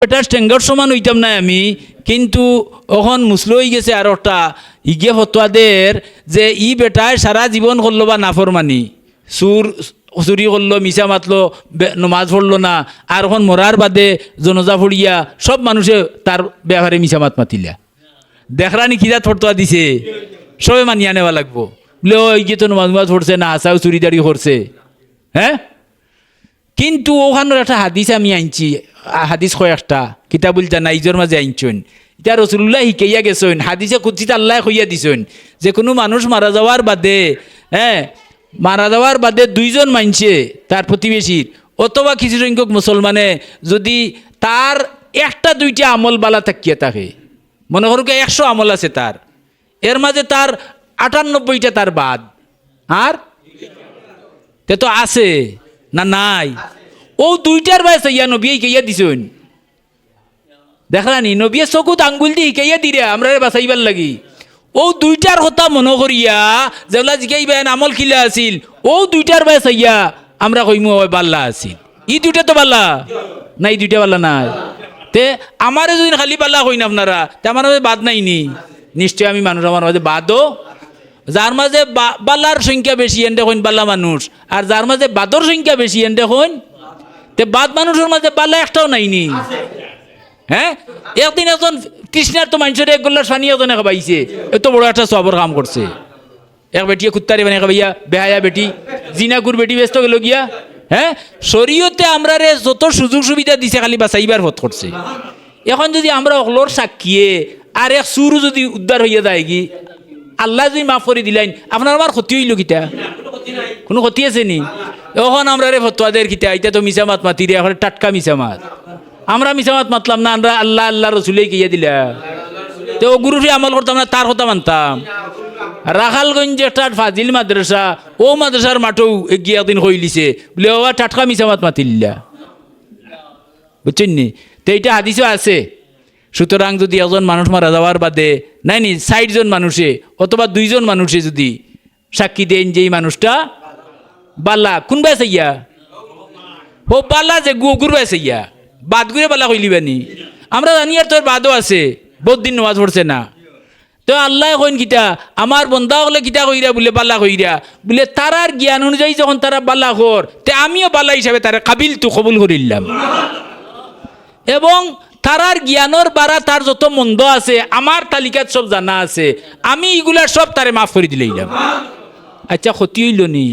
Better স্ট্যাঙ্গার সমান হইতাম না আমি, কিন্তু এখন মুসলো হয়ে গেছে আর একটা ইগে ফতোয়াদের যে ই বেটায় সারা জীবন করলো বা নাফরমানি, চুরি করলো, মিছা মাতলো, নমাজ পড়লো না, আর এখন মরার বাদে জনজা ফড়িয়া সব মানুষে তার ব্যাপারে মিছা মাত মাতিলা। দেখরানি কিরাত ফতোয়া দিছে, সবে মানিয়া নেওয়া লাগবো বলে ও ইগে তো নমাজ পড়ছে না, আসাও চুরিদারি করছে। হ্যাঁ, কিন্তু ওখানোর একটা হাদিস আমি আনছি, হাদিস কয়েকটা কিতাবুল জানাইজের মাঝে আনছেন। এটা রসুল্লাহ শিকাইয়া গেছেন, হাদিসে কুচিত আল্লাহ কইয়া দিছেন যে কোনো মানুষ মারা যাওয়ার বাদে, মারা যাওয়ার বাদে দুইজন মানছে তার প্রতিবেশীর অথবা কিছু সংখ্যক মুসলমানে যদি তার একটা দুইটা আমল বালা থাকিয়া থাকে, মনে করুক 100 আমল আছে তার, এর মাঝে তার 98টা তার বাদ, আর তে তো আছে না নাই, ও দুইটার বয়স ইয়া নবী হিকাইয়া দিছেন। দেখলানি নবীয়ে চকুত আঙ্গুল দিয়ে হিকাইয়া দিরে আমরা বাঁচাইবার লাগি। ও দুইটার কথা মনে করিয়া যেগুলা জিকাইবেন আমল খিলা আছিল, ও দুইটার বয়স ইয়া আমরা কইমু বাল্লা আছিল। ই দুইটা তো বাল্লা না, এই দুইটা বাল্লা নাই। তে আমারে যদি খালি বাল্লা কইন আপনারা, তে আমার মাঝে বাদ নাইনি, নিশ্চয় আমি মানুষ আমার মাঝে বাদও, যার মাঝে বাল্লার সংখ্যা বেশি এনতে কইন বাল্লা মানুষ, আর যার মাঝে বাদর সংখ্যা বেশি এনতে কইন তে বাদ মানুষের মাঝে বাল্লা একটাও নাইনি। হ্যাঁ, একদিন একজন কৃষ্ণার তো মানুষের এক গোল্লার সানি একজনে খাবাইছে, এত বড় একটা সবর কাম করছে। এক বেটিয়ে কুত্তারে বানিয়ে খাবাইয়া, বেহায়া বেটি, জিনাকুর বেটি ব্যস্ত গেল গিয়া। হ্যাঁ, শরীয়তে আমরা রে যত সুযোগ সুবিধা দিছে খালি বাঁচাইবার পথ করছে। এখন যদি আমরা অকলোর সাক্ষিয়ে আর এক সুর যদি উদ্ধার হইয়া যায় কি, আল্লাহ যদি মাফ করে দিলেন, আপনার আমার ক্ষতি হইল কিতা? কোনো ক্ষতি আছে নি? এখন আমরা রে ফতোয়াদের কিতা, এটা তো মিছা মাত মাতি রে, এখন টাটকা মিছা মাত। আমরা মিছা মাত মাতলাম না, আমরা আল্লাহ আল্লাহ রসুলেই কিয়া দিলা, তো ও গুরুরে আমল করতাম না, তার কথা মানতাম। রাখালগঞ্জে একটা ফাজিল মাদ্রাসা, ও মাদ্রাসার মাঠেও এগিয়ে একদিন হইলিছে বলে ও টাটকা মিছা মাত মাতিল্লা, বুঝছেন নি? তো এইটা হাদিসও আছে। সুতরাং যদি একজন মানুষ মারা যাওয়ার বাদে নাই 60 জন মানুষে অথবা 2 জন মানুষে যদি সাক্ষী দেন যে এই মানুষটা বাল্লা, কোন বাস ইয়া ও বাল্লা যে গুর বাস ইয়া বাদ ঘুরে বাল্লা কইলিবানি, আমরা জানি আর তোর বাদও আছে, বহুত দিন নামাজ পড়ছে না। তো আল্লাহ কইন কিতা, আমার বন্ধা হলে কিতা কইরা বলে বাল্লা কইরা বলে, তারার জ্ঞান অনুযায়ী যখন তারা বাল্লা কর, তে আমিও বাল্লা হিসাবে তারা কাবিল তো কবুল করিলাম, এবং তারার জ্ঞানের বাড়া তার যত মন্দ আছে আমার তালিকাত সব জানা আছে, আমি এগুলার সব তারে মাফ করে দিলাম। আচ্ছা, ক্ষতি হইল নি?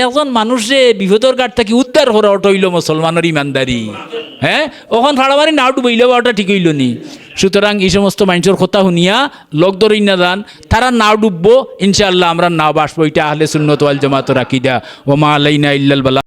একজন মানুষে বিপদর গাড় থাকি উদ্ধার করা, ওটা হইল মুসলমানের ইমানদারি। হ্যাঁ, ওখান ফাড়ামারি নাও ডুবাইল, ওটা ঠিক হইল নি? সুতরাং এই সমস্ত মানুষের কথা শুনিয়া লোক ধরেই না যান, তারা নাও ডুববো ইনশাআল্লাহ, আমরা নাও বাসবো। এটা আহলে সুন্নাত ওয়াল জামাত রাকিদা, ওয়া মা আলাইনা ইল্লাল বালাগ।